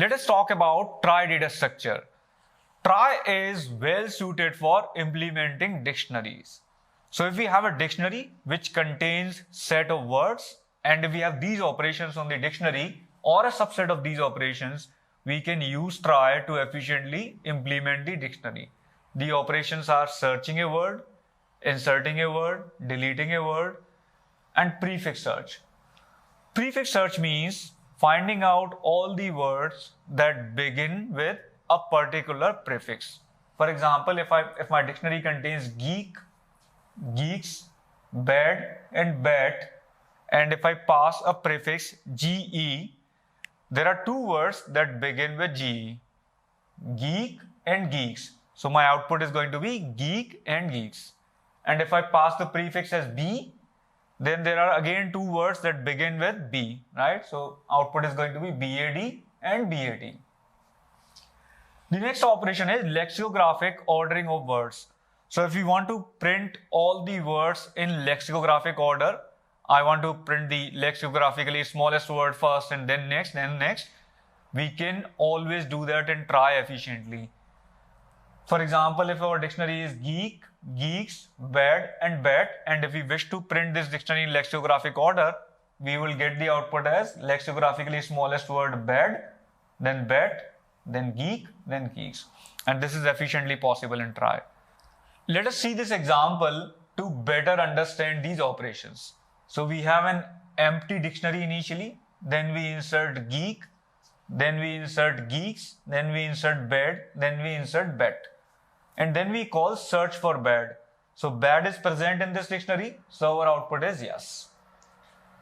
Let us talk about trie data structure. Trie is well suited for implementing dictionaries. So if we have a dictionary which contains set of words, and if we have these operations on the dictionary or a subset of these operations, we can use trie to efficiently implement the dictionary. The operations are searching a word, inserting a word, deleting a word, and prefix search. Prefix search means finding out all the words that begin with a particular prefix. For example, if my dictionary contains geek, geeks, bad, and bat, and if I pass a prefix ge, there are two words that begin with ge, geek and geeks. So my output is going to be geek and geeks. And if I pass the prefix as b, then there are again two words that begin with b, right? So output is going to be bad and bat. The next operation is lexicographic ordering of words. So if we want to print all the words in lexicographic order, I want to print the lexicographically smallest word first and then next, we can always do that and trie efficiently. For example, if our dictionary is geek, geeks, bad, and bat, and if we wish to print this dictionary in lexicographic order, we will get the output as lexicographically smallest word bad, then bat, then geek, then geeks. And this is efficiently possible in trie. Let us see this example to better understand these operations. So we have an empty dictionary initially, then we insert geek, then we insert geeks, then we insert bad, then we insert bat. And then we call search for bad. So bad is present in this dictionary, so our output is yes.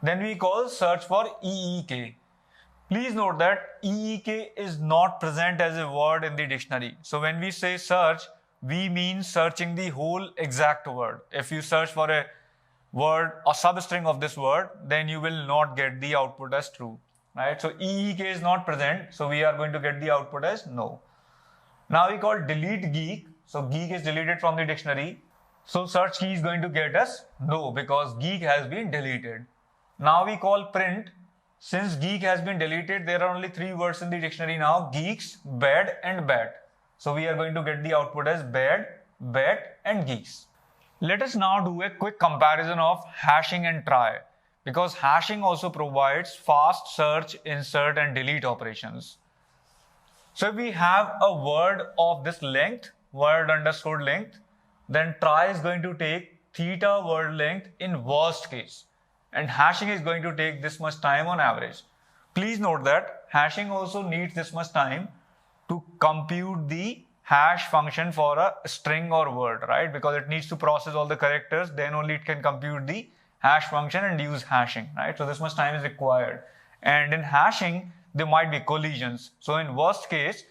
Then we call search for EEK. Please note that EEK is not present as a word in the dictionary. So when we say search, we mean searching the whole exact word. If you search for a word, a substring of this word, then you will not get the output as true, right? So EEK is not present, so we are going to get the output as no. Now we call delete geek. So geek is deleted from the dictionary. So search key is going to get us no because geek has been deleted. Now we call print. Since geek has been deleted, there are only three words in the dictionary now: geeks, bad, and bat. So we are going to get the output as bad, bat, and geeks. Let us now do a quick comparison of hashing and trie, because hashing also provides fast search, insert, and delete operations. So if we have a word of this length, word underscore length, then trie is going to take theta word length in worst case, and hashing is going to take this much time on average. Please note that hashing also needs this much time to compute the hash function for a string or word, right? Because it needs to process all the characters, then only it can compute the hash function and use hashing, right? So this much time is required. And in hashing, there might be collisions. So in worst case,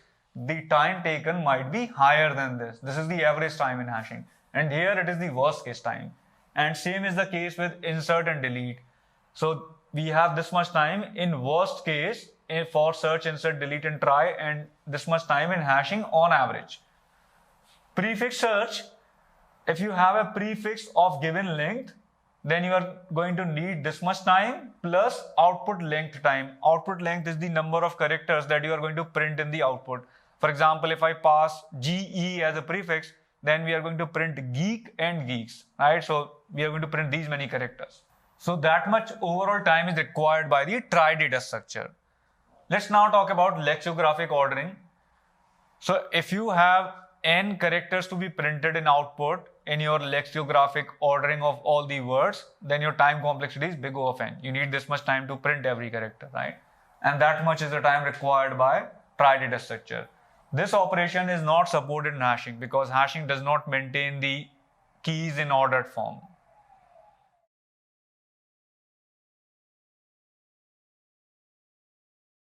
the time taken might be higher than this. This is the average time in hashing. And here it is the worst case time. And same is the case with insert and delete. So we have this much time in worst case for search, insert, delete, and trie, and this much time in hashing on average. Prefix search, if you have a prefix of given length, then you are going to need this much time plus output length time. Output length is the number of characters that you are going to print in the output. For example, if I pass GE as a prefix, then we are going to print geek and geeks, right? So we are going to print these many characters. So that much overall time is required by the trie data structure. Let's now talk about lexicographic ordering. So if you have n characters to be printed in output in your lexicographic ordering of all the words, then your time complexity is big O of n. You need this much time to print every character, right? And that much is the time required by trie data structure. This operation is not supported in hashing because hashing does not maintain the keys in ordered form.